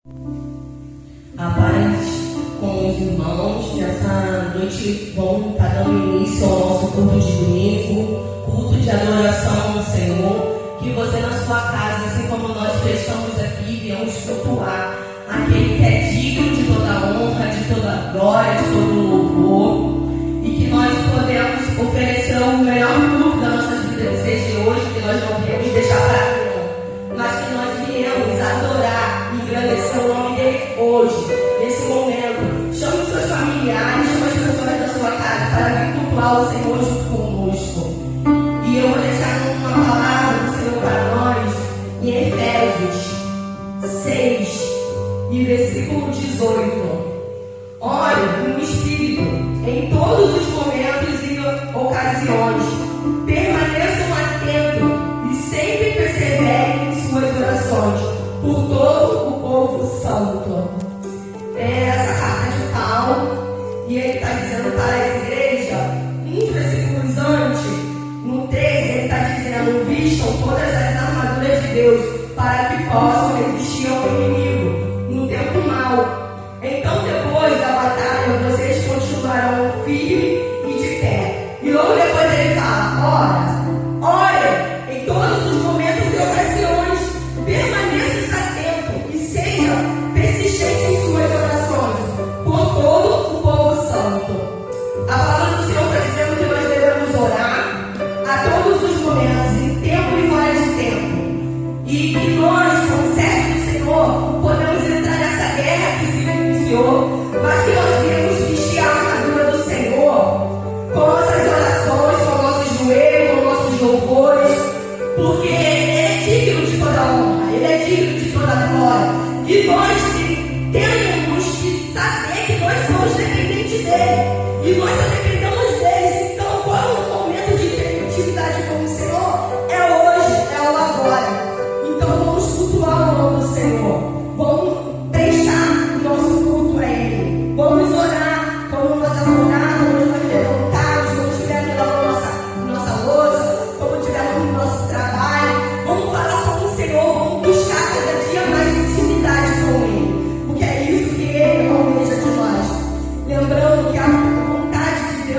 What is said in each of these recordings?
A paz com os irmãos. Nessa noite vamos estar dando início ao nosso culto de domingo, culto de adoração ao Senhor. Que você na sua casa, assim como nós estamos aqui, viemos cultuar aquele que é digno de toda honra, de toda glória, de todo louvor, e que nós podemos oferecer o melhor culto da nossa vida, seja hoje, que nós não viemos deixar para amanhã, mas que nós viemos adorar e engrandecer o nome dele hoje, nesse momento. Chame os seus familiares, chame as pessoas da sua casa para vir cultuar o Senhor junto conosco. E eu vou deixar uma palavra do Senhor para nós em Efésios 6 e versículo 18. Ore no Espírito em todos os momentos e ocasiões. Permaneçam atentos e sempre perseverem em suas orações por todo o povo santo. É essa carta de Paulo, e ele está dizendo para a igreja, uns versículos antes, no 13, ele está dizendo: vistam todas as armaduras de Deus para que possam resistir ao inimigo no tempo mau. Então, depois da batalha, vocês continuarão firmes e de pé. E logo depois ele fala: ore em todos os momentos e ocasiões, permaneçam atentos e sejam persistentes em suas orações por todo o povo santo. A palavra do Senhor está dizendo que nós devemos orar a todos os momentos, em tempo e fora de tempo, e que nós, como servos do Senhor, podemos entrar nessa guerra que se iniciou, mas que nós devemos vestir a armadura do Senhor com nossas orações, com nossos joelhos, com nossos louvores, porque Ele é digno de toda honra, Ele é digno de toda glória, e nós temos que saber que nós somos dependentes dEle, e nós só dependemos dEle. Então, qual é o momento de intimidade com o Senhor? É hoje, é o agora. Então, vamos cultuar o nome do Senhor, vamos prestar nosso culto a Ele, vamos orar quando nós acordar, quando nós levantarmos, quando estivermos lavando nossa louça, quando estivermos no nosso trabalho. Vamos falar com o Senhor, vamos buscar cada dia mais intimidade com Ele, porque é isso que Ele almeja de nós. Lembrando que a vontade de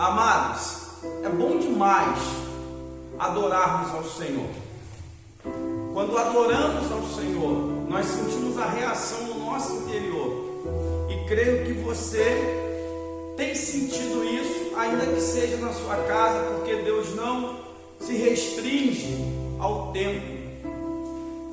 Amados, é bom demais adorarmos ao Senhor. Quando adoramos ao Senhor, nós sentimos a reação no nosso interior. E creio que você tem sentido isso, ainda que seja na sua casa, porque Deus não se restringe ao templo.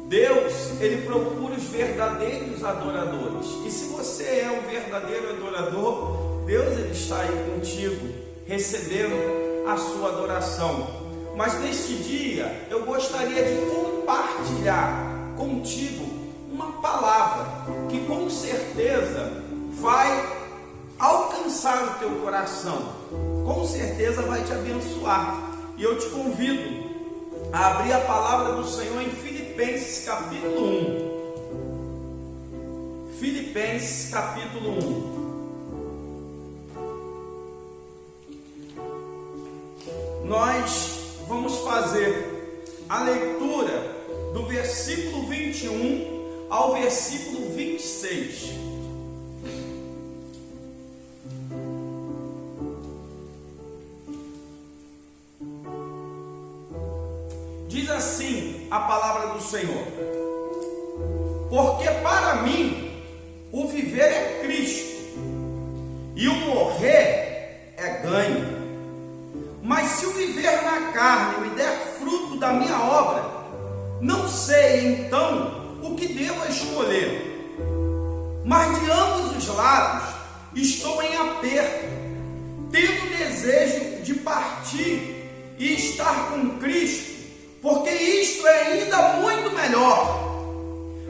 Deus, ele procura os verdadeiros adoradores. E se você é um verdadeiro adorador, Deus, ele está aí contigo, recebendo a sua adoração. Mas neste dia, eu gostaria de compartilhar contigo uma palavra que com certeza vai alcançar o teu coração, com certeza vai te abençoar. E eu te convido a abrir a palavra do Senhor em Filipenses capítulo 1. Filipenses capítulo 1. Nós vamos fazer a leitura do versículo 21 ao versículo 26. Diz assim a palavra do Senhor: porque para mim o viver é Cristo e o morrer é ganho. Mas se o viver na carne me der fruto da minha obra, não sei então o que devo escolher. Mas de ambos os lados estou em aperto, tendo desejo de partir e estar com Cristo, porque isto é ainda muito melhor.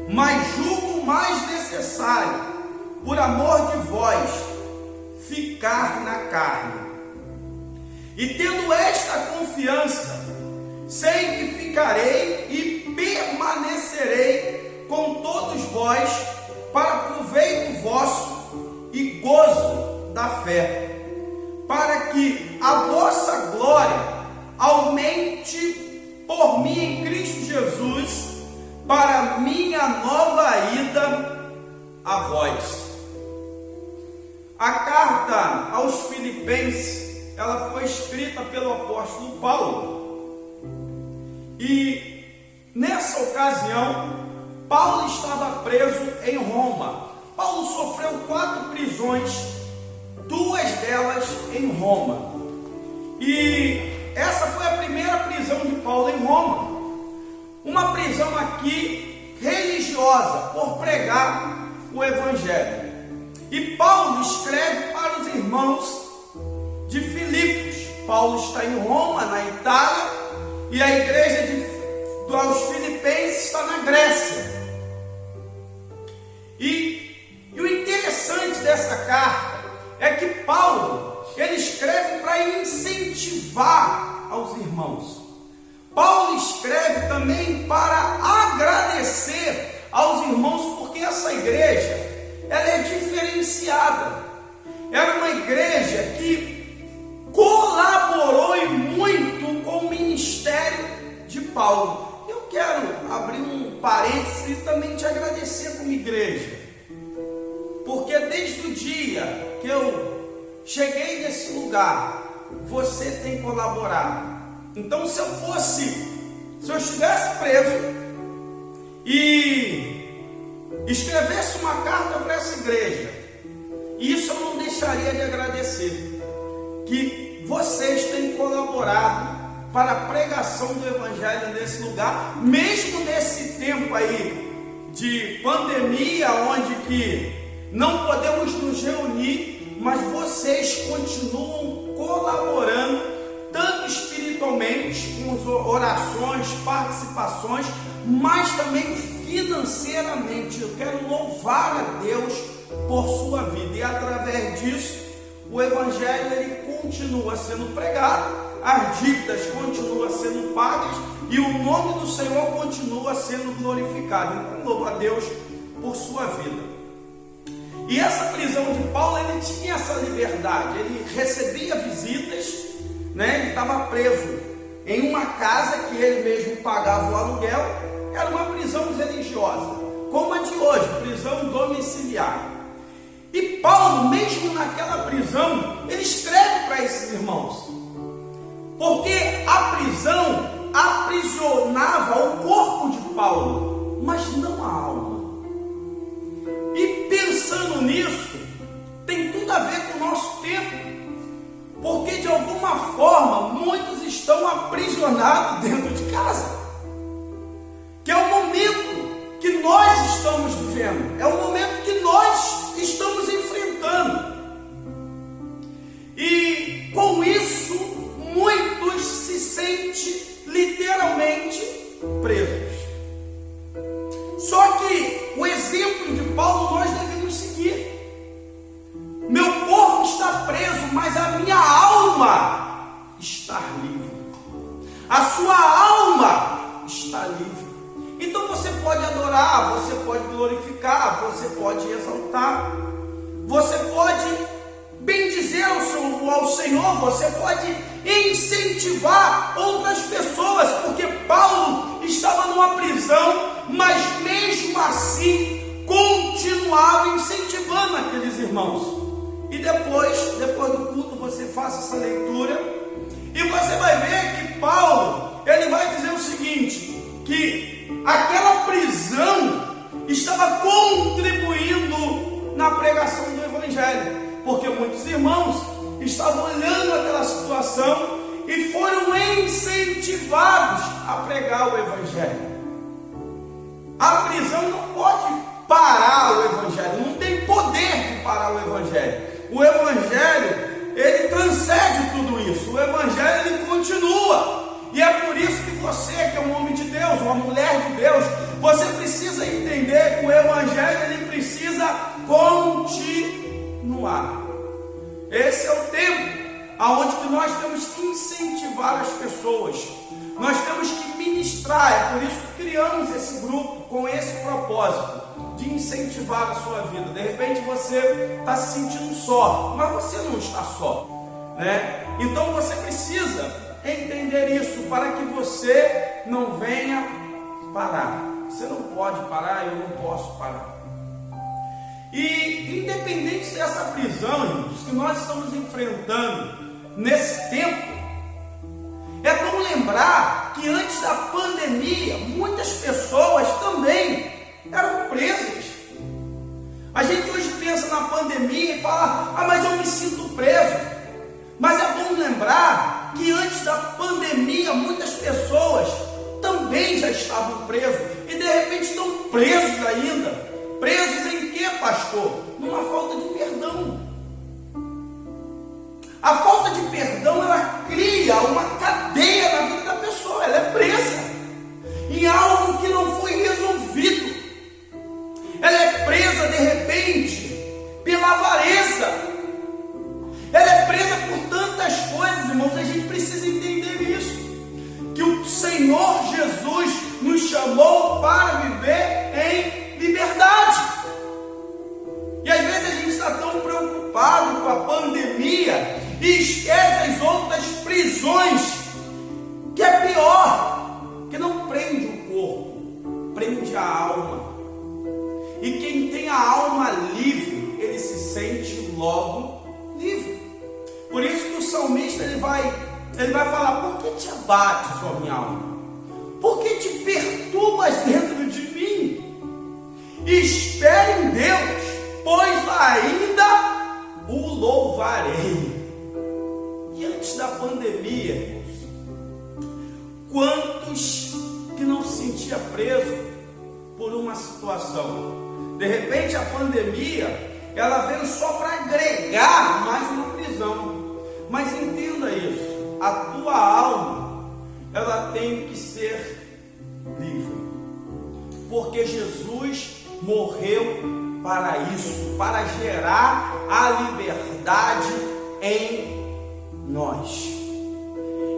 Mas julgo mais necessário, por amor de vós, ficar na carne. E tendo esta confiança, sei que ficarei e permanecerei com todos vós para proveito vosso e gozo da fé, para que a vossa glória aumente por mim em Cristo Jesus, para minha nova ida a vós. A carta aos Filipenses, ela foi escrita pelo apóstolo Paulo. E nessa ocasião, Paulo estava preso em Roma. Paulo sofreu 4 prisões, 2 delas em Roma. E essa foi a primeira prisão de Paulo em Roma. Uma prisão aqui religiosa, por pregar o Evangelho. E Paulo escreve para os irmãos de Filipos. Paulo está em Roma, na Itália, e a igreja dos Filipenses está na Grécia. E o interessante dessa carta é que Paulo, ele escreve para incentivar aos irmãos. Paulo escreve também para agradecer aos irmãos, porque essa igreja, ela é diferenciada. Era uma igreja que colaborou e muito com o ministério de Paulo. Eu quero abrir um parênteses e também te agradecer como igreja, porque desde o dia que eu cheguei nesse lugar, você tem colaborado. Então, se eu estivesse preso e escrevesse uma carta para essa igreja, isso eu não deixaria de agradecer, que vocês têm colaborado para a pregação do Evangelho nesse lugar, mesmo nesse tempo aí de pandemia, onde que não podemos nos reunir, mas vocês continuam colaborando, tanto espiritualmente, com orações, participações, mas também financeiramente. Eu quero louvar a Deus por sua vida, e através disso o Evangelho ele continua sendo pregado, as dívidas continuam sendo pagas e o nome do Senhor continua sendo glorificado. Então louvo a Deus por sua vida. E essa prisão de Paulo, ele tinha essa liberdade, ele recebia visitas, né? Ele estava preso em uma casa que ele mesmo pagava o aluguel. Era uma prisão religiosa, como a de hoje, prisão domiciliar. E Paulo, mesmo naquela prisão, ele escreve para esses irmãos, porque a prisão aprisionava o corpo de Paulo, mas não a alma. E pensando nisso, tem tudo a ver com o nosso tempo, porque de alguma forma muitos estão aprisionados dentro de casa. vivendo, é o momento que nós estamos enfrentando. E com isso, muitos se sentem literalmente presos. Só que o exemplo de Paulo nós devemos seguir. Meu corpo está preso, mas a minha alma está livre. A sua alma está livre. Então você pode adorar, você pode glorificar, você pode exaltar, você pode bendizer ao Senhor, você pode incentivar outras pessoas, porque Paulo estava numa prisão, mas mesmo assim continuava incentivando aqueles irmãos. E depois do culto, você faça essa leitura e você vai ver que Paulo, ele vai dizer o seguinte, que aquela prisão estava contribuindo na pregação do Evangelho, porque muitos irmãos estavam olhando aquela situação e foram incentivados a pregar o Evangelho. A prisão não pode parar o Evangelho, não tem poder de parar o Evangelho. O Evangelho, ele transcende tudo isso. O Evangelho, ele continua. E é por isso que você, que é um homem de Deus, uma mulher de Deus, você precisa entender que o Evangelho, ele precisa continuar. Esse é o tempo aonde que nós temos que incentivar as pessoas. Nós temos que ministrar. É por isso que criamos esse grupo com esse propósito de incentivar a sua vida. De repente você está se sentindo só, mas você não está só, né? Então você precisa entender isso para que você não venha parar. Você não pode parar, eu não posso parar. E independente dessa prisão, irmãos, que nós estamos enfrentando nesse tempo, é bom lembrar que antes da pandemia, muitas pessoas também eram presas. A gente hoje pensa na pandemia e fala, mas eu me sinto preso. Mas é bom lembrar que antes da pandemia, muitas pessoas também já estavam presas e de repente estão presos ainda. Presos em quê, pastor? Numa falta de perdão. A falta de perdão, ela cria uma cadeia na vida da pessoa. Ela é presa em algo que não foi resolvido. Ela é presa, de repente, pela avareza. Ela é presa por tantas coisas, irmãos. A gente precisa entender isso. Que o Senhor Jesus nos chamou para viver em liberdade. E às vezes a gente está tão preocupado com a pandemia e esquece as outras prisões, que é pior, que não prende o corpo, prende a alma. E quem tem a alma livre, ele se sente logo livre. Por isso que o salmista ele vai falar, por que te abates, ó minha alma? Por que te perturbas dentro de mim? Espere em Deus, pois ainda o louvarei. E antes da pandemia, irmãos, quantos que não se sentia preso por uma situação? De repente a pandemia, ela veio só para agregar mais uma prisão. Mas entenda isso, a tua alma, ela tem que ser livre. Porque Jesus morreu para isso, para gerar a liberdade em nós.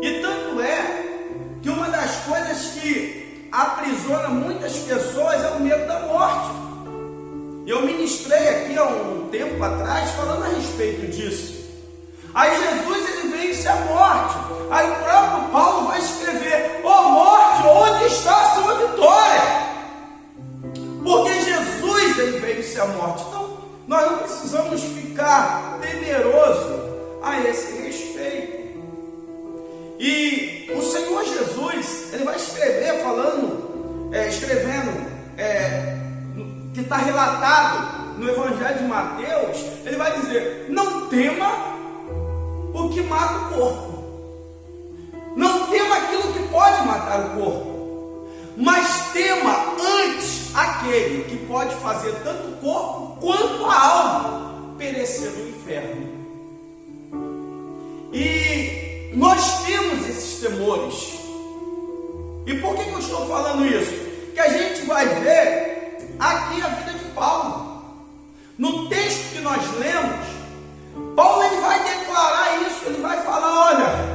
E tanto é que uma das coisas que aprisiona muitas pessoas é o medo da morte. Eu ministrei aqui há um tempo atrás falando a respeito disso. Aí Jesus ele vence a morte. Aí o próprio Paulo vai escrever: ó morte, onde está a sua vitória? Porque Jesus ele vence a morte. Então nós não precisamos ficar temerosos a esse respeito. E o Senhor Jesus ele vai escrever que está relatado no Evangelho de Mateus. Ele vai dizer: não tema o que mata o corpo, não tema aquilo que pode matar o corpo, mas tema antes aquele aquele que pode fazer tanto o corpo quanto a alma perecer no inferno. E nós temos esses temores. E por que eu estou falando isso? Que a gente vai ver aqui a vida de Paulo. No texto que nós lemos, Paulo ele vai declarar isso, ele vai falar, olha,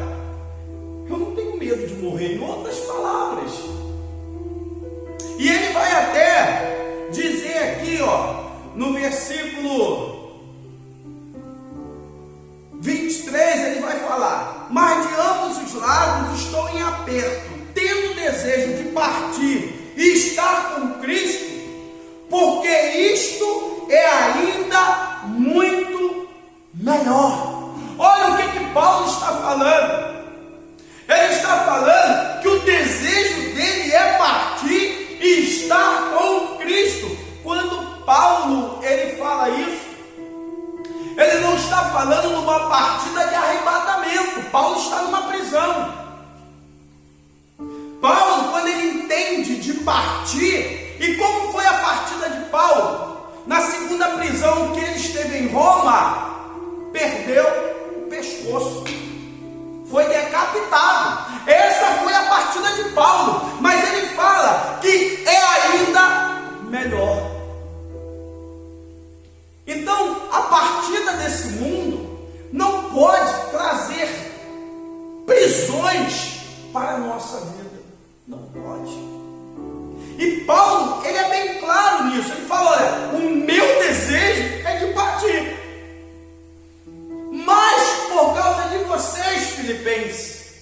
eu não tenho medo de morrer, em outras palavras. E ele vai até dizer aqui, no versículo 23, ele vai falar, mas de ambos os lados estou em aperto, tendo desejo de partir e estar com Cristo, porque isto é ainda muito melhor. Olha o que Paulo está falando. Ele está falando que o desejo dele é partir e estar com Cristo. Quando Paulo ele fala isso, ele não está falando numa partida de arrebatamento. Paulo está numa prisão. Paulo, quando ele entende de partir, e como foi a partida de Paulo? Na segunda prisão que ele esteve em Roma, perdeu o pescoço, foi decapitado. Essa foi a partida de Paulo, mas ele fala que é ainda melhor. Então, a partida desse mundo não pode trazer prisões para a nossa vida. Não pode. E Paulo, ele é bem claro nisso. Ele fala, olha, o meu desejo é de partir. Mas por causa de vocês, filipenses,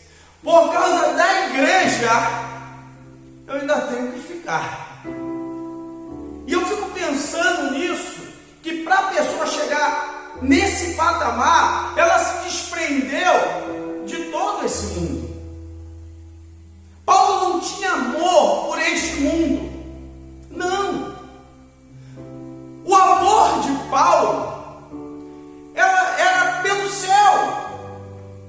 por causa da igreja, eu ainda tenho que ficar. E eu fico pensando nisso, que para a pessoa chegar nesse patamar, ela se desprendeu de todo esse mundo. Paulo não tinha amor por este mundo. Não. O amor de Paulo era pelo céu,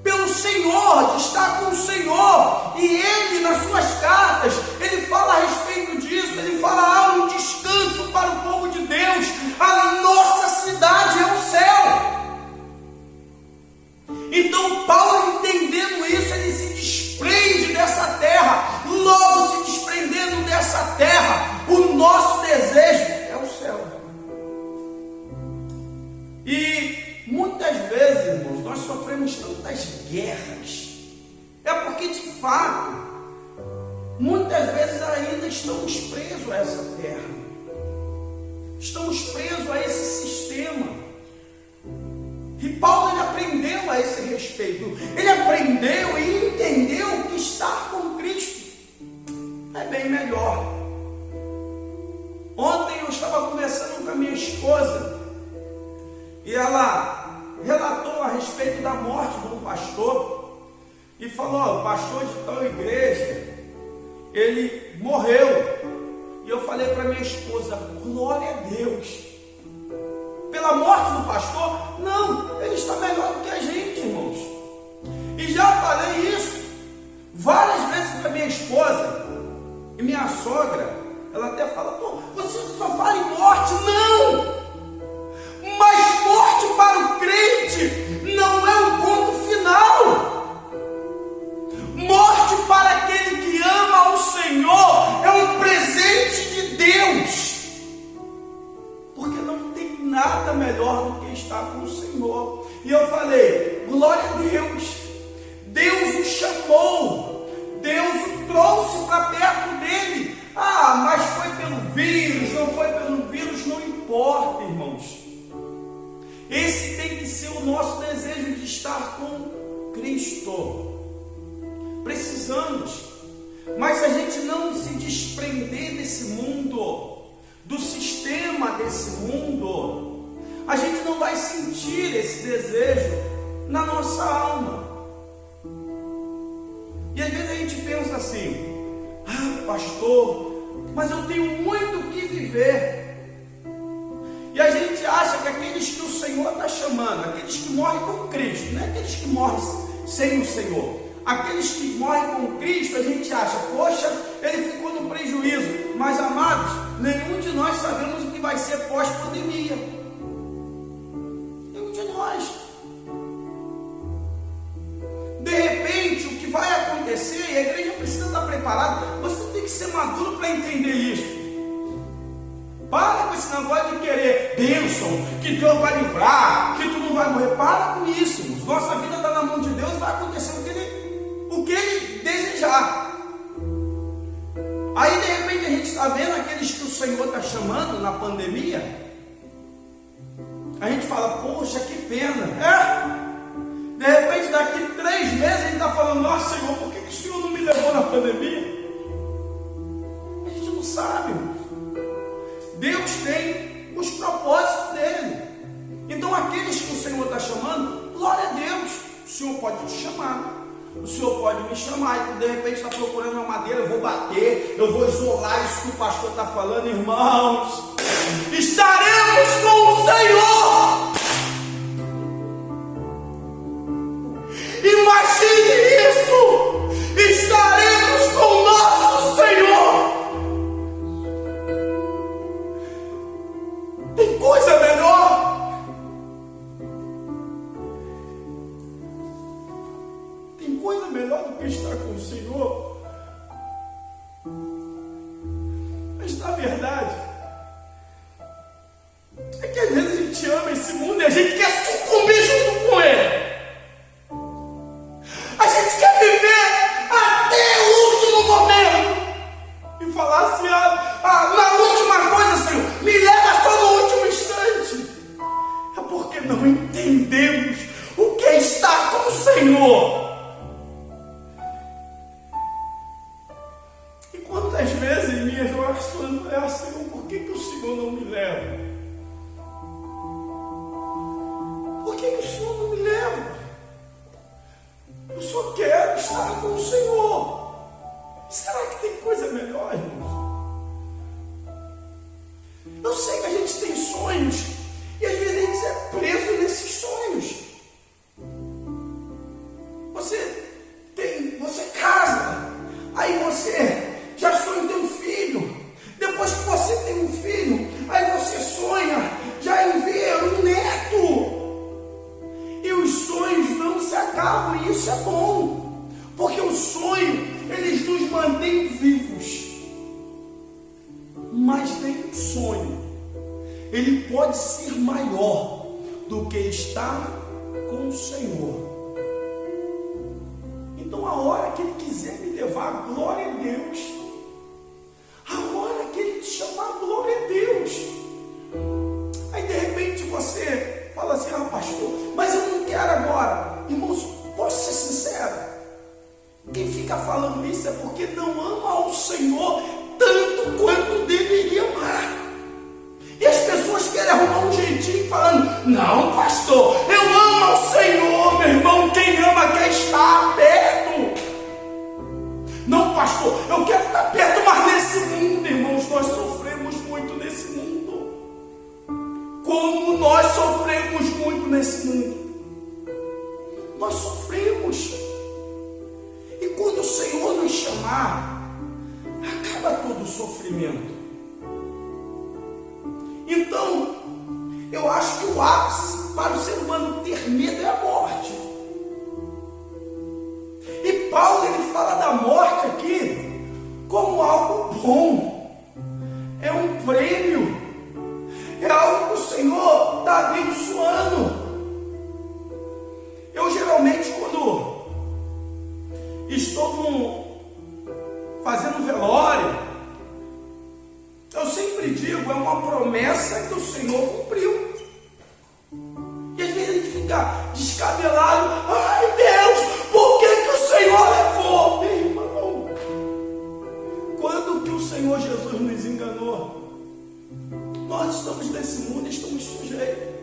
pelo Senhor, de estar com o Senhor. E ele, nas suas cartas, ele fala a respeito disso. Ele fala, há um descanso para o povo de Deus. A nossa cidade é o céu. Então Paulo, entendendo isso, ele se desprende dessa terra. Logo, se desprendendo dessa terra, o nosso desejo é o céu. E muitas vezes, irmãos, nós sofremos tantas guerras. É porque, de fato, muitas vezes ainda estamos presos a essa terra. Estamos presos a esse sistema. E Paulo, ele aprendeu a esse respeito. Ele aprendeu e entendeu que estar com Cristo é bem melhor. Ontem eu estava conversando com a minha esposa e ela relatou a respeito da morte de um pastor e falou, o pastor de tal igreja, ele morreu. E eu falei para minha esposa, glória a Deus. Pela morte do pastor? Não, ele está melhor do que a gente, irmãos. E já falei isso várias vezes para minha esposa. E minha sogra, ela até fala, pô, você só fala em morte. Não! Mas morte para o crente não é o ponto final. Morte para aquele que ama o Senhor é um presente de Deus. Porque não tem nada melhor do que estar com o Senhor. E eu falei, glória a Deus. Deus o chamou. Deus o trouxe para perto dele. Ah, mas foi pelo vírus, não foi pelo vírus, não importa, irmãos. Esse tem que ser o nosso desejo de estar com Cristo. Precisamos. Mas se a gente não se desprender desse mundo, do sistema desse mundo, a gente não vai sentir esse desejo na nossa alma. E às vezes a gente pensa assim, pastor, mas eu tenho muito o que viver. E a gente acha que aqueles que o Senhor está chamando, aqueles que morrem com Cristo, não é aqueles que morrem sem o Senhor, aqueles que morrem com Cristo, a gente acha, poxa, ele ficou no prejuízo. Mas amados, nenhum de nós vai ser pós-pandemia. Nenhum de nós. De repente, o que vai acontecer, e a igreja precisa estar preparada, você tem que ser maduro para entender isso. Para com esse negócio de querer bênção, que Deus vai livrar, que tu não vai morrer. Para com isso, irmãos. Nossa vida está na mão de Deus, vai acontecer o que Ele desejar. Aí de repente a gente está vendo aqueles que o Senhor está chamando na pandemia. A gente fala, poxa, que pena. De repente daqui 3 meses a gente está falando, nossa Senhor, por que o Senhor não me levou na pandemia? A gente não sabe, irmãos. Deus tem os propósitos dele. Então aqueles que o Senhor está chamando, glória a Deus. O Senhor pode te chamar. O Senhor pode me chamar. E tu de repente está procurando uma madeira, eu vou bater, eu vou isolar isso que o pastor está falando. Irmãos, estaremos com o Senhor. Imagine isso. Estaremos com o nosso Senhor. Tem coisa melhor? Tem coisa melhor do que estar com o Senhor? Mas na verdade, é que às vezes a gente ama esse mundo e a gente quer sucumbir junto com ele. A gente quer viver até o último momento e falar assim, na última coisa, Senhor, me leva só no último instante. É porque não entendemos o que é estar com o Senhor. E quantas vezes em minhas orações eu falei, Senhor, por que o Senhor não me leva? Por que o Senhor não me leva? Eu só quero estar com o Senhor. Será que tem coisa melhor, irmãos? Eu sei que a gente tem sonhos e às vezes a gente é preso nesses sonhos. Você casa, aí você já sonha em ter um filho. Depois que você tem um filho, aí você sonha já em ver um neto. E os sonhos não se acabam, e isso é bom, porque o sonho, eles nos mantém vivos. Mas nenhum sonho, ele pode ser maior do que estar com o Senhor. Então a hora que Ele quiser me levar, glória a Deus. A hora que Ele te chamar, glória a Deus. Aí de repente você fala assim, pastor, mas eu não quero agora. Irmãos, posso ser sincero? Quem fica falando isso é porque não ama o Senhor tanto quanto deveria amar. E as pessoas querem arrumar um jeitinho falando, não pastor, eu amo ao Senhor, meu irmão. Quem ama quer estar perto. Não pastor, eu quero estar perto, mas nesse mundo, irmãos, nós sofremos muito nesse mundo. Como nós sofremos muito nesse mundo. Nós sofremos. E quando o Senhor nos chamar, acaba todo o sofrimento. Então, eu acho que o ápice para o ser humano ter medo é a morte. E Paulo, ele fala da morte aqui como algo bom. É um prêmio. É algo que o Senhor está abençoando. Eu geralmente, quando estou fazendo um velório, eu sempre digo, é uma promessa que o Senhor cumpriu. E às vezes a gente fica descabelado, ai Deus, por que o Senhor levou? Meu irmão, quando que o Senhor Jesus nos enganou? Nós estamos nesse mundo, estamos sujeitos.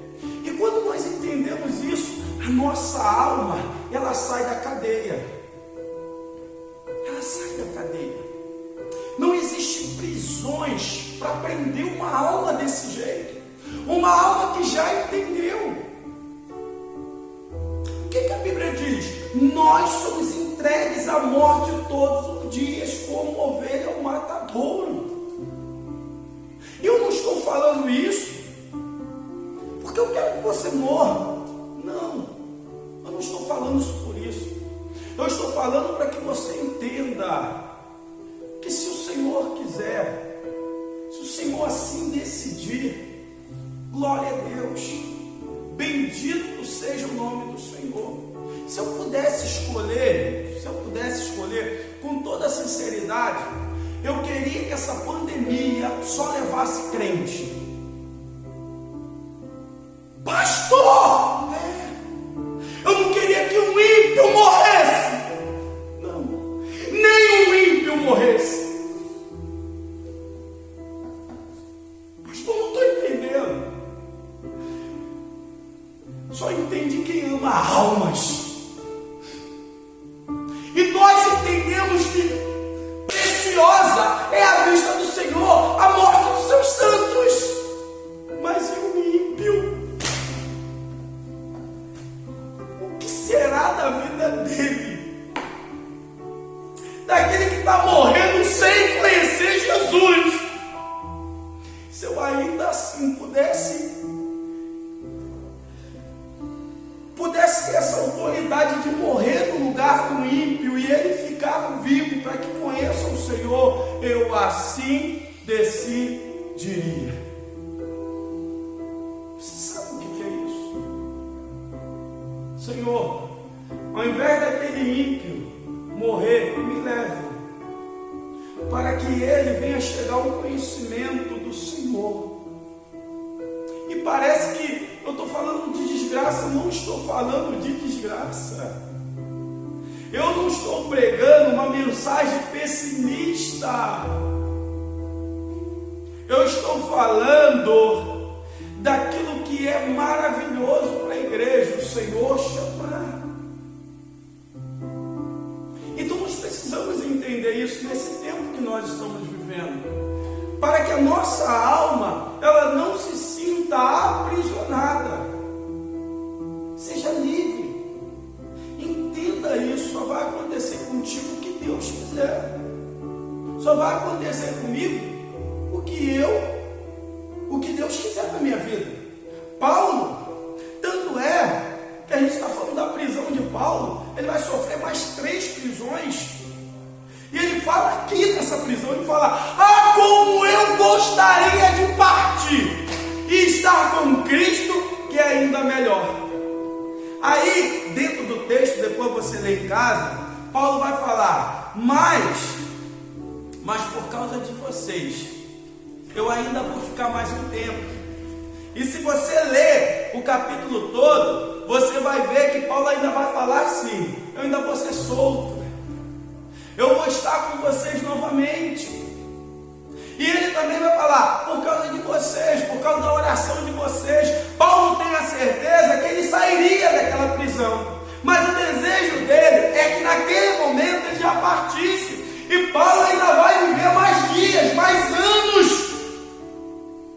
E quando nós entendemos isso, a nossa alma, ela sai da cadeia. Ela sai da cadeia. Não existem prisões para prender uma alma desse jeito. Uma alma que já entendeu. O que a Bíblia diz? Nós somos entregues à morte todos os dias, como ovelha ao matadouro. Eu não estou falando isso porque eu quero que você morra. Não, eu não estou falando isso por isso. Eu estou falando para que você entenda que se o Senhor quiser, se o Senhor assim decidir, glória a Deus, bendito seja o nome do Senhor. Se eu pudesse escolher com toda sinceridade, eu queria que essa pandemia só levasse crente. Pastor, eu não queria que um ímpio morresse. Não, nem um ímpio morresse. Pastor, não estou entendendo. Só entende quem ama almas. E nós entendemos que preciosa é a vista do Senhor, a morte dos seus santos. Mas e o ímpio? O que será da vida dele? Daquele que está morrendo sem conhecer Jesus. Se eu ainda assim pudesse ter essa autoridade de morrer no lugar do ímpio e ele ficar vivo para que conheça o Senhor, eu assim decidiria. Você sabe o que é isso? Senhor, ao invés daquele ímpio morrer, me leve, para que ele venha chegar ao conhecimento do Senhor. E parece que eu estou falando de desgraça, não estou falando de desgraça. Eu não estou pregando uma mensagem pessimista. Eu estou falando daquilo que é maravilhoso para a igreja, o Senhor chamar. Então nós precisamos entender isso nesse tempo que nós estamos vivendo, para que a nossa alma ela não se sinta aprisionada. Seja livre. Entenda isso. Só vai acontecer contigo o que Deus quiser. Só vai acontecer comigo o que Deus quiser na minha vida. Paulo, tanto é que a gente está falando da prisão de Paulo, ele vai sofrer mais 3 prisões. E ele fala aqui nessa prisão, ele fala: ah, como eu gostaria de partir e estar com Cristo, que é ainda melhor. Aí, dentro do texto, depois você lê em casa, Paulo vai falar: mas por causa de vocês, eu ainda vou ficar mais um tempo. E se você ler o capítulo todo, você vai ver que Paulo ainda vai falar assim: eu ainda vou ser solto, eu vou estar com vocês novamente. E ele também vai falar: por causa de vocês, por causa da oração de vocês. Paulo tem a certeza que ele sairia daquela prisão, mas o desejo dele é que naquele momento ele já partisse. E Paulo ainda vai viver mais dias, mais anos.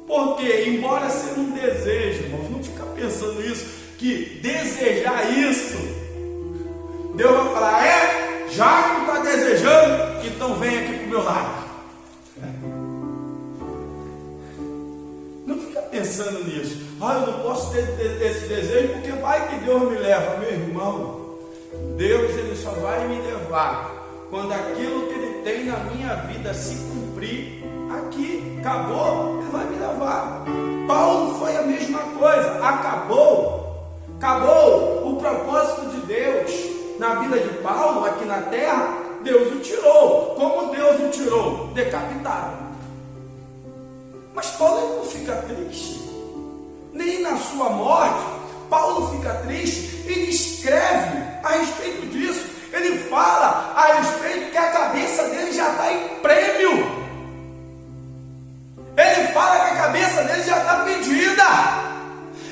Porque, embora seja um desejo, irmãos, não fica pensando isso, que desejar isso, Deus vai falar: é, já que tu está desejando, então vem aqui para o meu lado. Não fica pensando nisso. Ah, eu não posso ter esse desejo porque vai que Deus me leva. Meu irmão, Deus ele só vai me levar quando aquilo que Ele tem na minha vida se cumprir aqui. Acabou, Ele vai me levar. Paulo foi a mesma coisa. Acabou o propósito de Deus na vida de Paulo aqui na terra. Deus o tirou. Como Deus o tirou? Decapitado. Mas Paulo não fica triste, nem na sua morte. Paulo fica triste. Ele escreve a respeito disso. Ele fala a respeito que a cabeça dele já está em prêmio. Ele fala que a cabeça dele já está pedida.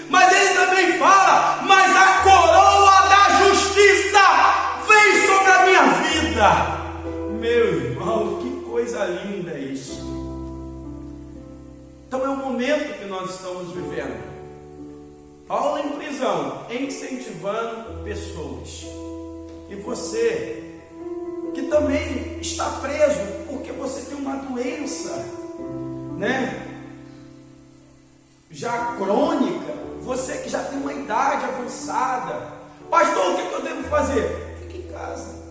Mas ele também fala: mas a coroa da justiça vem sobre a minha vida. Meu irmão, que coisa linda é isso. Então é o momento que nós estamos vivendo. Paulo em prisão, incentivando pessoas. E você, que também está preso porque você tem uma doença, né? já crônica, você que já tem uma idade avançada. Pastor, o que eu devo fazer? Fica em casa.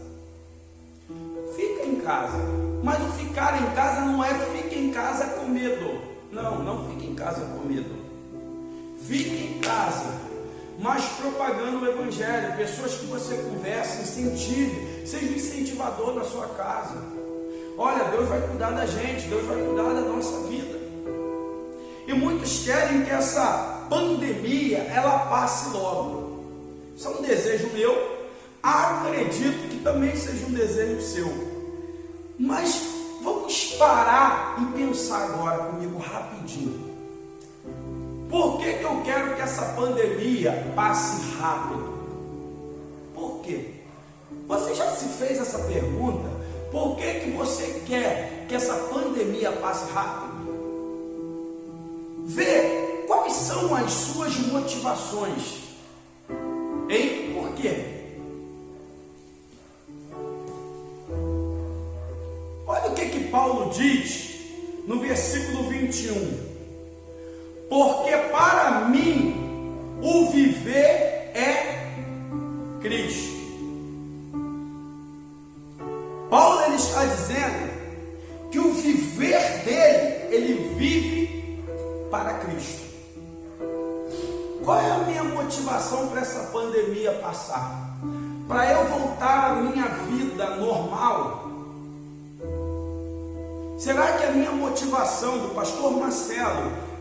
Fica em casa. Mas o ficar em casa não é fique em casa com medo. Não fique em casa com medo. Fique em casa, mas propagando o Evangelho. Pessoas que você conversa, incentive, seja um incentivador da sua casa. Olha, Deus vai cuidar da gente, Deus vai cuidar da nossa vida. E muitos querem que essa pandemia ela passe logo. Isso é um desejo meu. Acredito que também seja um desejo seu. Mas vamos parar e pensar agora comigo rapidinho. Por que eu quero que essa pandemia passe rápido? Por quê? Você já se fez essa pergunta? Por que você quer que essa pandemia passe rápido? Vê quais são as suas motivações. Hein? Por quê? Olha o que Paulo diz no versículo 21. Porque para mim o viver é Cristo. Paulo ele está dizendo que o viver dele, ele vive para Cristo. Qual é a minha motivação para essa pandemia passar? Para eu voltar à minha vida normal? Será que a minha motivação do pastor Marcelo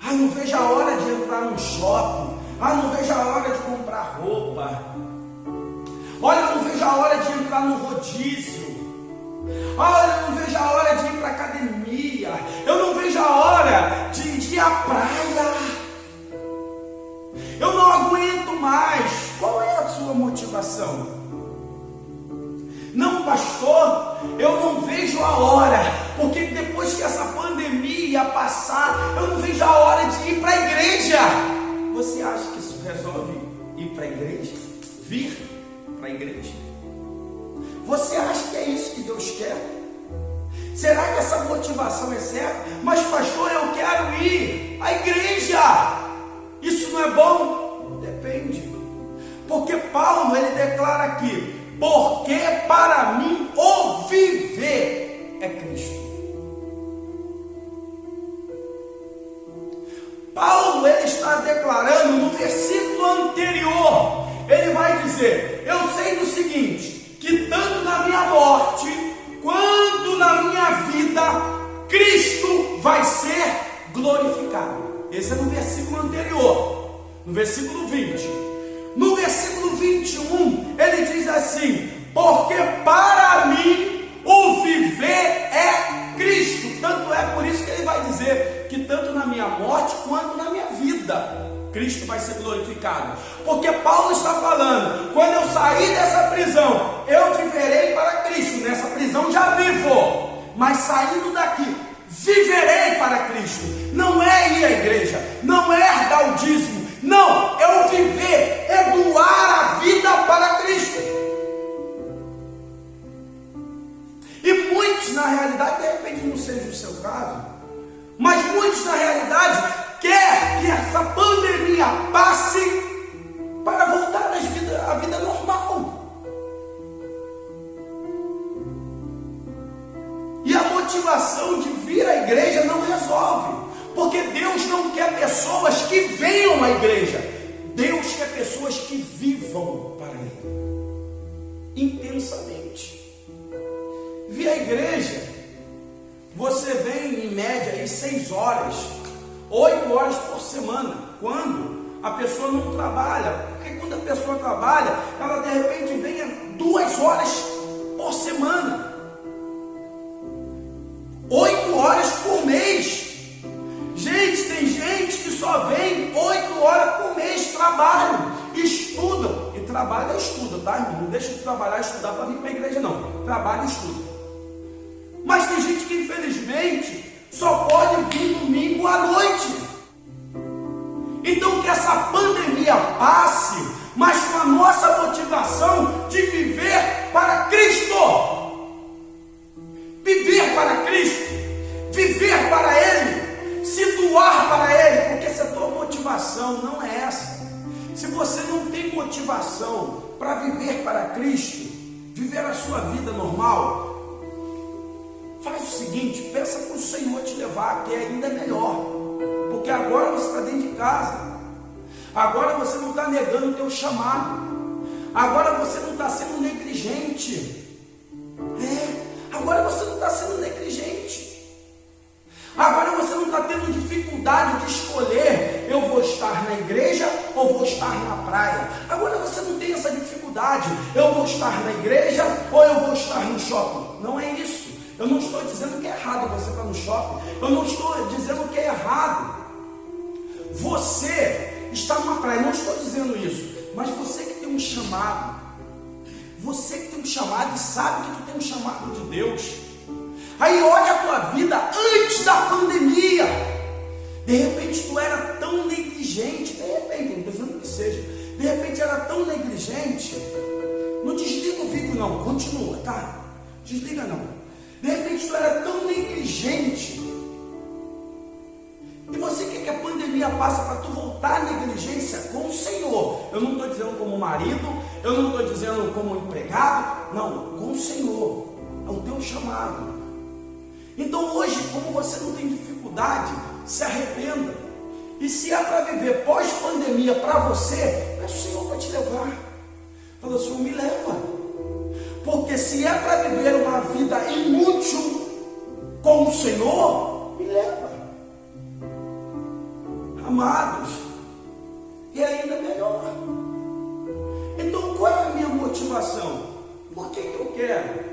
não vejo a hora de entrar no shopping, não vejo a hora de comprar roupa, olha, não vejo a hora de entrar no rodízio, olha, eu não vejo a hora de ir para a academia, eu não vejo a hora de ir à praia, eu não aguento mais. Qual é a sua motivação? Não, pastor, eu não vejo a hora, porque depois que essa pandemia passar, eu não vejo a hora de ir para a igreja. Você acha que isso resolve ir para a igreja? Vir para a igreja? Você acha que é isso que Deus quer? Será que essa motivação é certa? Mas pastor, eu quero ir à igreja. Isso não é bom? Depende. Porque Paulo, ele declara aqui: porque para mim o viver é Cristo. Paulo ele está declarando no versículo anterior, ele vai dizer: eu sei do seguinte, que tanto na minha morte quanto na minha vida Cristo vai ser glorificado. Esse é no versículo anterior, no versículo 20. No versículo 21, ele diz assim: porque para mim o viver é Cristo. Tanto é por isso que ele vai dizer que tanto na minha morte quanto na minha vida Cristo vai ser glorificado. Porque Paulo está falando: quando eu sair dessa prisão, eu viverei para Cristo. Nessa prisão já vivo, mas saindo daqui, viverei para Cristo. Não é ir à igreja, não é dar o dízimo, não, é o viver, é doar a vida para Cristo. E muitos na realidade, de repente não seja o seu caso, mas muitos na realidade quer que essa pandemia passe para voltar à vida normal. E a motivação de vir à igreja não resolve, porque Deus não quer pessoas que venham à igreja, Deus quer pessoas que vivam para Ele intensamente. Vir à igreja, você vem em média aí 6 horas, 8 horas por semana, quando a pessoa não trabalha. Porque quando a pessoa trabalha, ela de repente vem 2 horas por semana, 8 horas por mês. Gente, tem gente que só vem 8 horas por mês, trabalham, estudam. E trabalha e estuda, tá, irmão? Não deixa de trabalhar e estudar para vir para a igreja, não. Trabalha e estuda. Mas tem gente que infelizmente só pode vir domingo à noite. Então que essa pandemia passe, mas com a nossa motivação de viver para Cristo. Viver para Cristo, viver para Ele, se doar motivação não é essa. Se você não tem motivação para viver para Cristo, viver a sua vida normal, faz o seguinte, peça para o Senhor te levar, que ainda é melhor, porque agora você está dentro de casa, agora você não está negando o teu chamado, agora você não está sendo negligente, agora você não está sendo negligente, agora você não está tendo dificuldade de escolher, eu vou estar na igreja ou vou estar na praia, agora você não tem essa dificuldade, eu vou estar na igreja ou eu vou estar no shopping, não é isso. Eu não estou dizendo que é errado você estar no shopping. Eu não estou dizendo que é errado você estar numa praia. Não estou dizendo isso. Mas você que tem um chamado. Você que tem um chamado e sabe que tu tem um chamado de Deus. Aí olha a tua vida antes da pandemia. De repente tu era tão negligente. De repente, não estou dizendo que seja. De repente era tão negligente. Não desliga o vídeo não. Continua, tá? Desliga não. De repente tu era tão negligente, e você quer que a pandemia passe para tu voltar à negligência com o Senhor. Eu não estou dizendo como marido, eu não estou dizendo como empregado, não, com o Senhor, é o teu chamado. Então hoje, como você não tem dificuldade, se arrependa, e se é para viver pós-pandemia para você, peça o Senhor para te levar. Fala, Senhor, me leva. Porque se é para viver uma vida inútil com o Senhor, me leva. Amados, e ainda melhor. Então qual é a minha motivação? Por que eu quero?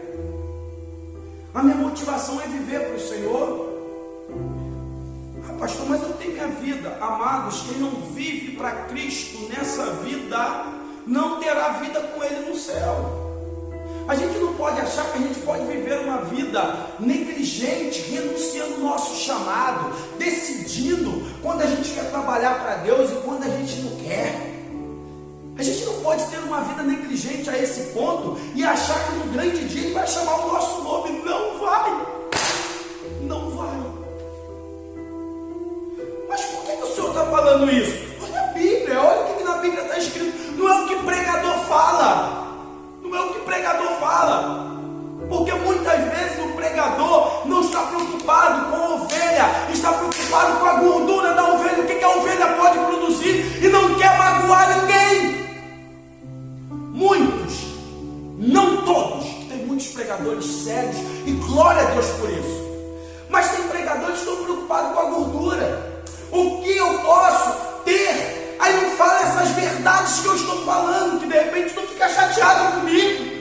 A minha motivação é viver para o Senhor. Pastor, mas eu tenho minha vida. Amados, quem não vive para Cristo nessa vida, não terá vida com Ele no céu. A gente não pode achar que a gente pode viver uma vida negligente, renunciando ao nosso chamado, decidindo quando a gente quer trabalhar para Deus e quando a gente não quer. A gente não pode ter uma vida negligente a esse ponto e achar que no grande dia Ele vai chamar o nosso nome. Não vai. Não vai. Mas por que o Senhor está falando isso? Olha a Bíblia, olha o que na Bíblia está escrito. Não é o que pregador fala. Não é o que pregador fala, porque muitas vezes o pregador não está preocupado com a ovelha, está preocupado com a gordura da ovelha, o que a ovelha pode produzir, e não quer magoar ninguém. Muitos, não todos, tem muitos pregadores sérios, e glória a Deus por isso, mas tem pregadores que estão preocupados com a gordura, o que eu posso ter. Aí não fala essas verdades que eu estou falando, que de repente tu fica chateado comigo.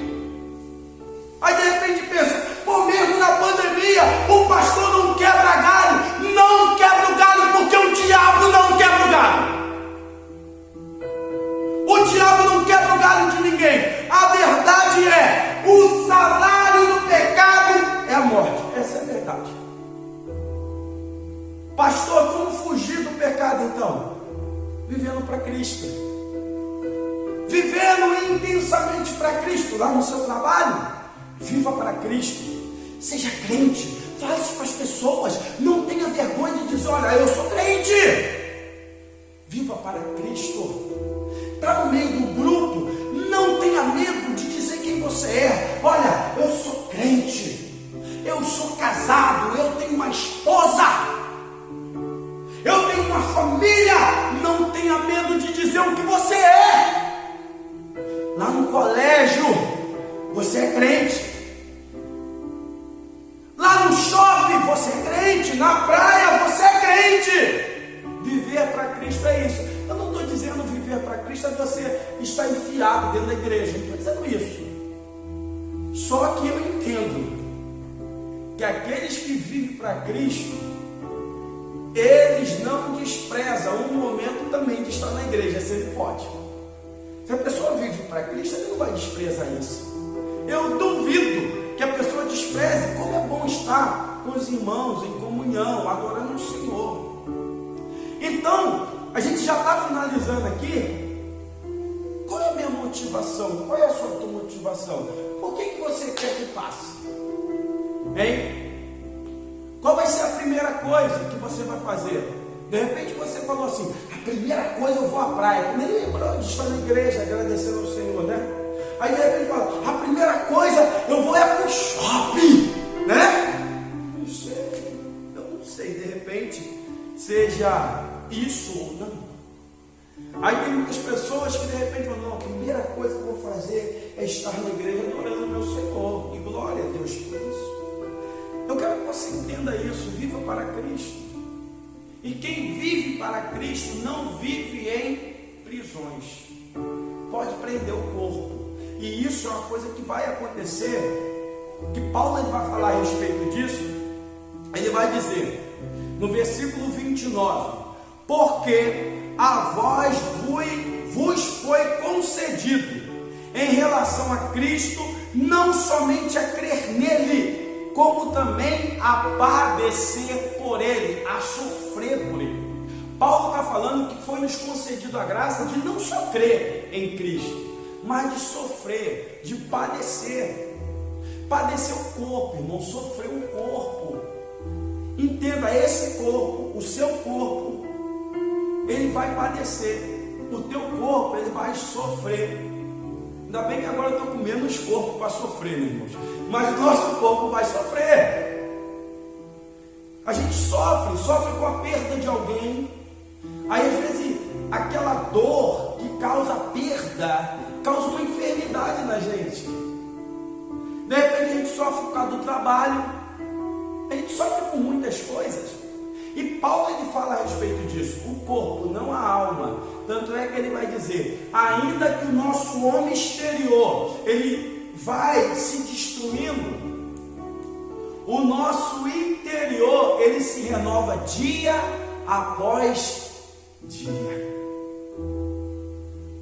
Aí de repente pensa, pô, mesmo na pandemia, o pastor não quebra galho. Não quebra o galho, porque o diabo não quebra o galho. O diabo não quebra o galho de ninguém. A verdade é, o salário do pecado é a morte. Essa é a verdade. Pastor, como fugir do pecado então? Vivendo para Cristo, vivendo intensamente para Cristo, lá no seu trabalho, viva para Cristo, seja crente, fale isso para as pessoas, não tenha vergonha de dizer, olha, eu sou crente, viva para Cristo, está no meio do grupo, não tenha medo de dizer quem você é, olha, eu sou crente, eu sou casado, eu tenho uma esposa, eu tenho uma família. Não tenha medo de dizer o que você é. Lá no colégio, você é crente. Lá no shopping, você é crente. Na praia, você é crente. Viver para Cristo é isso. Eu não estou dizendo viver para Cristo é você estar enfiado dentro da igreja. Não estou dizendo isso. Só que eu entendo que aqueles que vivem para Cristo, eles não desprezam um momento também de estar na igreja, se ele pode. Se a pessoa vive para Cristo, ele não vai desprezar isso. Eu duvido que a pessoa despreze como é bom estar com os irmãos em comunhão, adorando o Senhor. Então, a gente já está finalizando aqui. Qual é a minha motivação? Qual é a sua tua motivação? Por que você quer que passe? Hein? Qual vai ser a primeira coisa que você vai fazer De repente você falou assim: a primeira coisa eu vou à praia. Nem lembrou de estar na igreja, agradecendo ao Senhor, né? Aí de repente fala: a primeira coisa eu vou é para o shopping, né? Não sei, eu não sei, de repente seja isso ou não. Aí tem muitas pessoas que de repente falam: não, a primeira coisa que eu vou fazer é estar na igreja adorando o meu Senhor, e glória a Deus por isso. Eu quero que você entenda isso, viva para Cristo. E quem vive para Cristo não vive em prisões. Pode prender o corpo. E isso é uma coisa que vai acontecer, que Paulo ele vai falar a respeito disso. Ele vai dizer, no versículo 29, porque a vos foi concedido, em relação a Cristo, não somente a crer nele, como também a padecer por ele, a sofrer por ele. Paulo está falando que foi nos concedido a graça de não só crer em Cristo, mas de sofrer, de padecer. Padecer o corpo, irmão, sofrer o corpo. Entenda, esse corpo, o seu corpo, ele vai padecer. O teu corpo, ele vai sofrer. Ainda bem que agora eu estou com menos corpo para sofrer, né, irmãos? Mas o nosso corpo vai sofrer. A gente sofre com a perda de alguém. Aí às vezes aquela dor que causa perda, causa uma enfermidade na gente. De repente a gente sofre por causa do trabalho. A gente sofre por muitas coisas. E Paulo ele fala a respeito disso. O corpo, não a alma. Tanto é que ele vai dizer, ainda que o nosso homem exterior ele vai se destruindo, o nosso interior ele se renova dia após dia.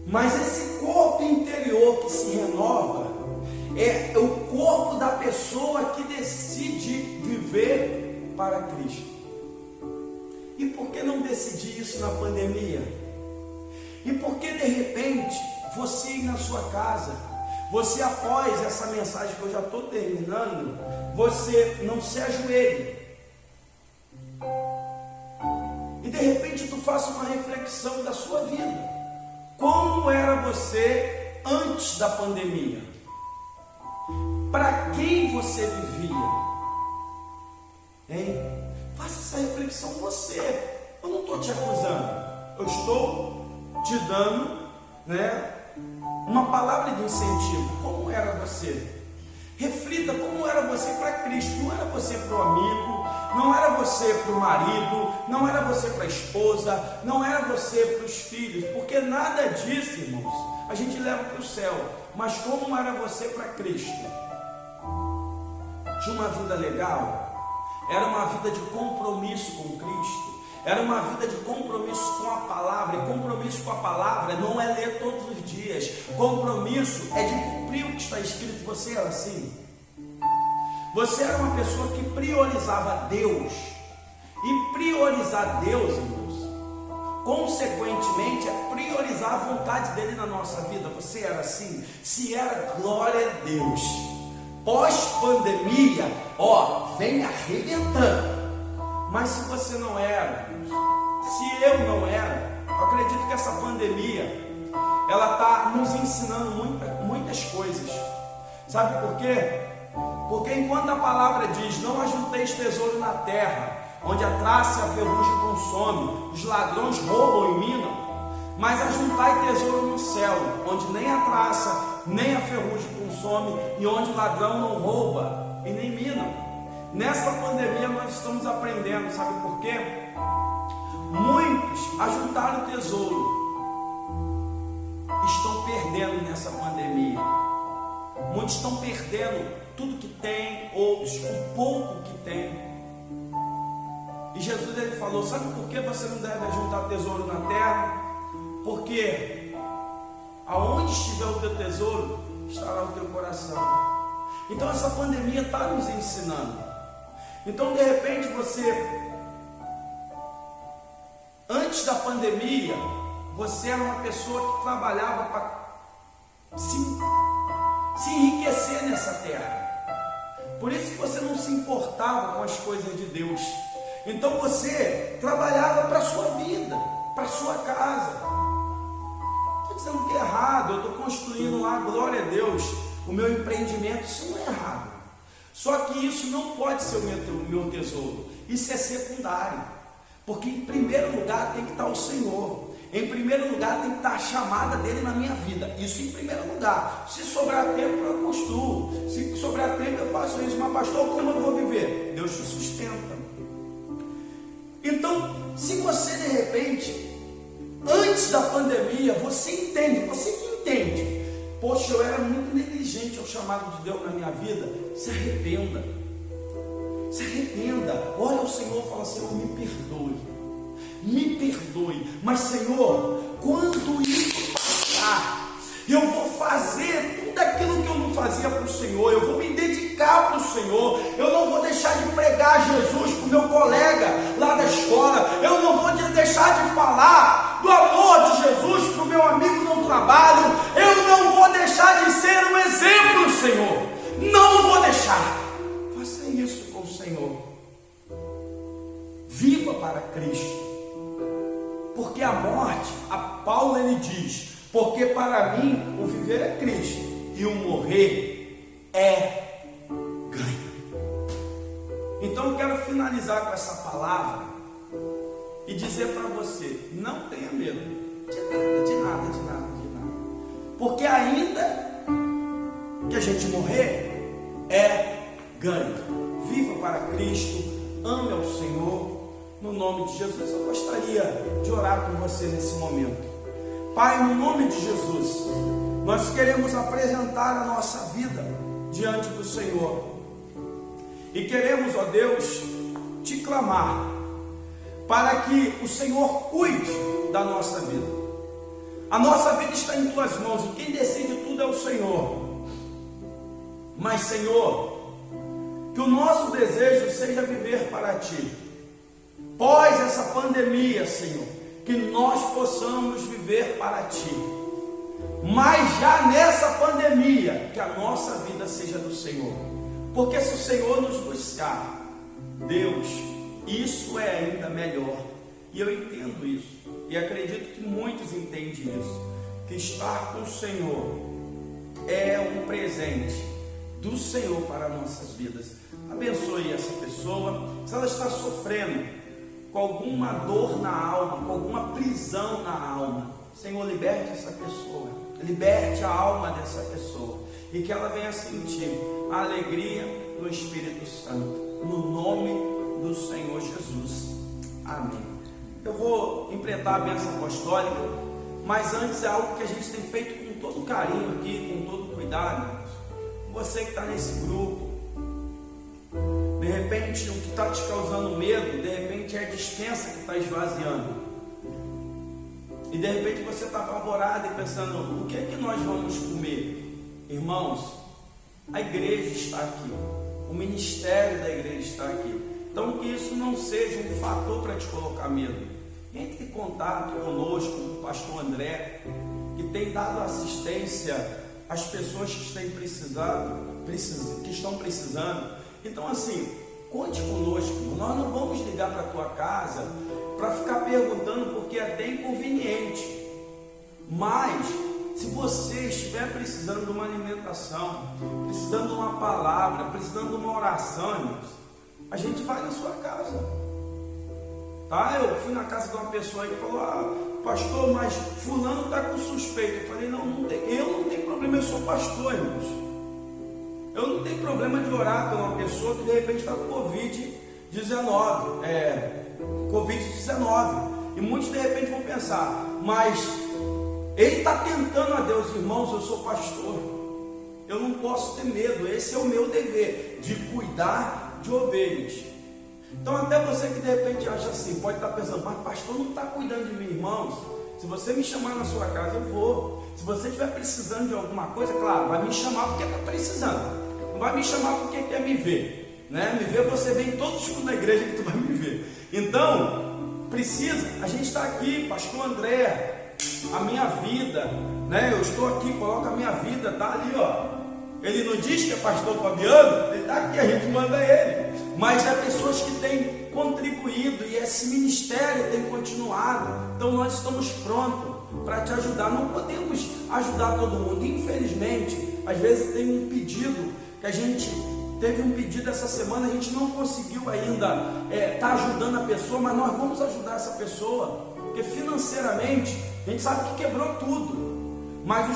Mas esse corpo interior que se renova é o corpo da pessoa que decide viver para Cristo. E por que não decidir isso na pandemia? E por que de repente você ir na sua casa, você após essa mensagem que eu já estou terminando, você não se ajoelhe e de repente tu faça uma reflexão da sua vida. Como era você antes da pandemia? Para quem você vivia? Hein? Faça essa reflexão você. Eu não estou te acusando, eu estou te dando, né, uma palavra de incentivo. Como era você? Reflita como era você para Cristo. Não era você para o amigo, não era você para o marido, não era você para a esposa, não era você para os filhos, porque nada disso, irmãos, a gente leva para o céu. Mas como era você para Cristo? De uma vida legal? Era uma vida de compromisso com Cristo. Era uma vida de compromisso com a palavra. E compromisso com a palavra não é ler todos os dias. Compromisso é de cumprir o que está escrito. Você era assim? Você era uma pessoa que priorizava Deus. E priorizar Deus, irmãos, consequentemente é priorizar a vontade dele na nossa vida. Você era assim? Se era, glória a Deus. Pós-pandemia, vem arrebentando. Mas se você não era, se eu não era, eu acredito que essa pandemia, ela está nos ensinando muitas coisas. Sabe por quê? Porque enquanto a palavra diz, não ajunteis tesouro na terra, onde a traça e a ferrugem consome, os ladrões roubam e minam, mas ajuntai tesouro no céu, onde nem a traça, nem a ferrugem consome, e onde o ladrão não rouba e nem mina. Nessa pandemia nós estamos aprendendo, sabe por quê? Muitos ajuntaram tesouro, estão perdendo nessa pandemia. Muitos estão perdendo tudo que tem, outros o pouco que tem. E Jesus ele falou, sabe por que você não deve ajuntar tesouro na terra? Porque aonde estiver o teu tesouro, estará o teu coração. Então essa pandemia está nos ensinando. Então, de repente, você, antes da pandemia, você era uma pessoa que trabalhava para se enriquecer nessa terra. Por isso que você não se importava com as coisas de Deus. Então você trabalhava para a sua vida, para a sua casa. Estou dizendo que é errado, eu estou construindo lá, glória a Deus, o meu empreendimento, isso não é errado. Só que isso não pode ser o meu tesouro, isso é secundário. Porque em primeiro lugar tem que estar o Senhor. Em primeiro lugar tem que estar a chamada dele na minha vida. Isso em primeiro lugar. Se sobrar tempo eu construo. Se sobrar tempo eu faço isso. Mas pastor, como eu vou viver? Deus te sustenta. Então, se você de repente, antes da pandemia, você que entende, poxa, eu era muito negligente ao chamado de Deus na minha vida, se arrependa. Se arrependa. Olha o Senhor e fala: Senhor, me perdoe. Me perdoe, mas Senhor, quando isso passar, eu vou fazer tudo aquilo que eu não fazia para o Senhor, eu vou me dedicar para o Senhor, eu não vou deixar de pregar Jesus para o meu colega lá da escola, eu não vou deixar de falar do amor de Jesus para o meu amigo no trabalho, eu não vou deixar de ser um exemplo, Senhor, não vou deixar. Faça isso com o Senhor, viva para Cristo. Porque a morte, a Paulo ele diz, porque para mim o viver é Cristo e o morrer é ganho. Então eu quero finalizar com essa palavra e dizer para você: não tenha medo de nada. Porque ainda que a gente morrer é ganho. Viva para Cristo, ame ao Senhor. No nome de Jesus, eu gostaria de orar com você nesse momento. Pai, no nome de Jesus, nós queremos apresentar a nossa vida diante do Senhor. E queremos, ó Deus, te clamar para que o Senhor cuide da nossa vida. A nossa vida está em tuas mãos e quem decide tudo é o Senhor. Mas, Senhor, que o nosso desejo seja viver para ti. Pós essa pandemia, Senhor, que nós possamos viver para Ti. Mas já nessa pandemia, que a nossa vida seja do Senhor. Porque se o Senhor nos buscar, Deus, isso é ainda melhor. E eu entendo isso. E acredito que muitos entendem isso. Que estar com o Senhor é um presente do Senhor para nossas vidas. Abençoe essa pessoa. Se ela está sofrendo com alguma dor na alma, com alguma prisão na alma, Senhor, liberte essa pessoa, liberte a alma dessa pessoa, e que ela venha sentir a alegria do Espírito Santo, no nome do Senhor Jesus, amém. Eu vou empreitar a bênção apostólica, mas antes é algo que a gente tem feito com todo carinho aqui, com todo cuidado, irmãos. Você que está nesse grupo, de repente o que está te causando medo, de repente é a despensa que está esvaziando, e de repente você está apavorado e pensando: o que é que nós vamos comer? Irmãos, a igreja está aqui, o ministério da igreja está aqui, então que isso não seja um fator para te colocar medo. Entre em contato conosco, com o pastor André, que tem dado assistência às pessoas que estão precisando. Então assim, conte conosco, nós não vamos ligar para a tua casa para ficar perguntando, porque é até inconveniente. Mas, se você estiver precisando de uma alimentação, precisando de uma palavra, precisando de uma oração, irmãos, a gente vai na sua casa. Tá? Eu fui na casa de uma pessoa que falou: pastor, mas fulano está com suspeita. Eu falei: eu não tenho problema, eu sou pastor, irmãos. Eu não tenho problema de orar por uma pessoa que de repente está com Covid-19. E muitos de repente vão pensar: mas ele está tentando a Deus. Irmãos, eu sou pastor. Eu não posso ter medo. Esse é o meu dever, de cuidar de ovelhas. Então até você que de repente acha assim, pode estar pensando: mas pastor não está cuidando de mim. Irmãos, se você me chamar na sua casa, eu vou. Se você estiver precisando de alguma coisa, claro, vai me chamar porque está precisando. Não vai me chamar porque quer me ver, né? Me ver, você vem todo tipo na igreja que tu vai me ver. Então, precisa, a gente está aqui, pastor André, a minha vida, né? Eu estou aqui, coloca a minha vida, tá ali, ó. Ele não diz que é pastor Fabiano, ele está aqui, a gente manda ele. Mas é pessoas que têm contribuído esse ministério tem continuado. Então nós estamos prontos para te ajudar. Não podemos ajudar todo mundo. Infelizmente, às vezes tem um pedido que a gente teve um pedido essa semana, a gente não conseguiu ainda tá ajudando a pessoa, mas nós vamos ajudar essa pessoa, porque financeiramente a gente sabe que quebrou tudo. Mas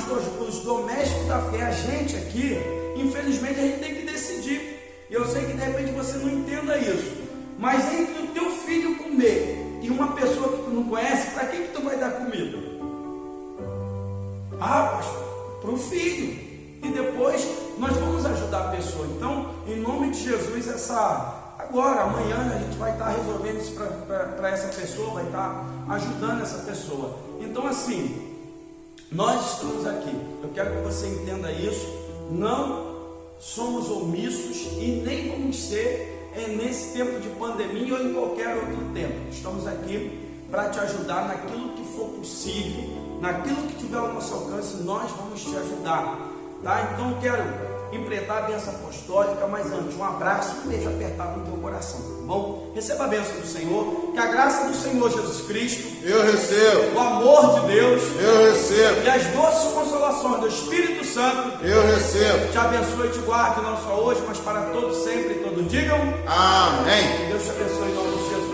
os domésticos da fé, a gente aqui, infelizmente a gente tem que decidir. E eu sei que de repente você não entenda isso, mas entre o teu filho comer e uma pessoa que tu não conhece, para que tu vai dar comida? Ah, pastor, para o filho. E depois nós vamos ajudar a pessoa. Então, em nome de Jesus, agora, amanhã a gente vai estar resolvendo isso para essa pessoa, vai estar ajudando essa pessoa. Então, assim, nós estamos aqui. Eu quero que você entenda isso. Não somos omissos e nem vamos ser nesse tempo de pandemia ou em qualquer outro tempo. Estamos aqui para te ajudar naquilo que for possível, naquilo que tiver ao nosso alcance, nós vamos te ajudar, tá? Então eu quero empreitar a bênção apostólica, mas antes um abraço e um beijo apertado no teu coração, tá bom? Receba a bênção do Senhor, que a graça do Senhor Jesus Cristo, eu recebo, o amor de Deus, eu recebo, e as doces consolações do Espírito Santo, eu recebo, te abençoe e te guarde, não só hoje, mas para todos sempre e todos digam amém. Deus te abençoe em nome de Jesus.